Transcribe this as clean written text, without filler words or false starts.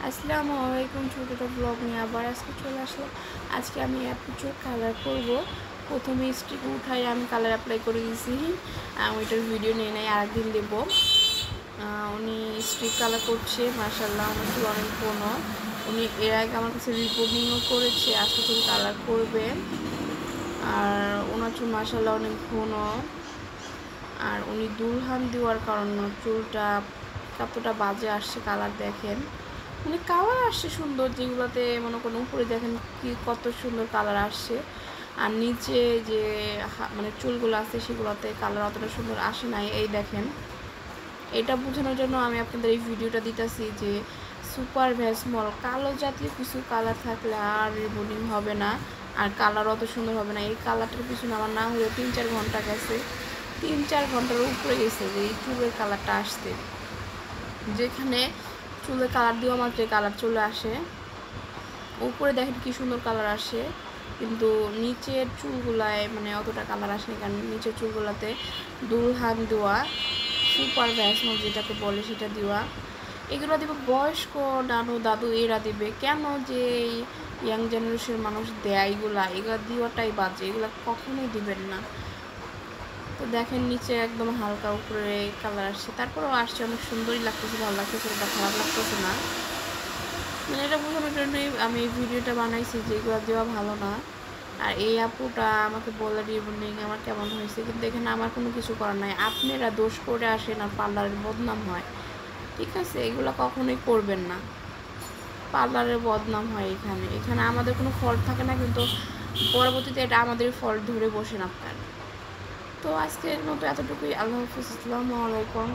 আসসালামু আলাইকুম। ছোটোটা ব্লগ নিয়ে আবার আজকে চলে আসলো। আজকে আমি চোখ কালার করব। প্রথমে স্টিক উঠাই আমি কালার অ্যাপ্লাই করে দিয়েছি, ওইটার ভিডিও নিয়ে নেই, আরেকদিন দেবো। উনি স্টিক কালার করছে, মাশাআল্লাহ আমার চুল অনেক ঘন। উনি এর আগে আমার কাছে রিপোর্টিংও করেছে, আজকে চুল কালার করবে। আর ওনার চুল মাশাআল্লাহ অনেক ঘন। আর উনি দুলহান দেওয়ার কারণে চুলটা কতটা বাজে আসছে কালার দেখেন। মানে কালার আসছে সুন্দর, যেগুলোতে মনে করেন উপরে দেখেন কি কত সুন্দর কালার আসছে, আর নিচে যে মানে চুলগুলো আছে সেগুলোতে কালার অতটা সুন্দর আসে নাই। এই দেখেন, এটা বোঝানোর জন্য আমি আপনাদের এই ভিডিওটা দিতেছি যে সুপার ভ্যাসমল কালো জাতীয় কিছু কালার থাকলে আর রিবন্ডিং হবে না, আর কালার অত সুন্দর হবে না। এই কালারটার পিছনে আমার না হলেও 3-4 ঘন্টা গেছে, 3-4 ঘন্টার উপরে গেছে যে এই চুলের কালারটা আসতে। যেখানে চুলের কালার দেওয়া মাত্র কালার চলে আসে, উপরে দেখেন কি সুন্দর কালার আসে, কিন্তু নিচের চুলগুলায় মানে অতটা কালার আসেনি, কারণ নিচের চুলগুলাতে দুলহান দেওয়া সুপার ভ্যাসমল যেটাকে বলে সেটা দেওয়া। এগুলো দেবে বয়স্ক নানু দাদু, এরা দেবে কেন, যে ইয়াং জেনারেশনের মানুষ দেয় এগুলো দেওয়াটাই বাজে, এগুলো কখনোই দিবেন না। তো দেখেন নিচে একদম হালকা, উপরে কালার আসছে, তারপরেও আসছে, অনেক সুন্দরই লাগতেছে, ভালো লাগতেছে, এটা খারাপ লাগতেছে না। মানে এটা বোঝানোর জন্যই আমি এই ভিডিওটা বানাইছি যে এগুলো দেওয়া ভালো না। আর এই আপুটা আমাকে বলে রিবন্ডিং আমার কেমন হয়েছে, কিন্তু এখানে আমার কোনো কিছু করার নাই। আপনারা দোষ করে আসেন আর পার্লারের বদনাম হয়, ঠিক আছে? এগুলো কখনোই করবেন না, পার্লারের বদনাম হয়। এখানে এখানে আমাদের কোনো ফল্ট থাকে না, কিন্তু পরবর্তীতে এটা আমাদের ফল্ট ধরে বসেন আপনার। তো আজকের মতো এতটুকুই। আল্লাহ হাফিজ, আসসালামু আলাইকুম।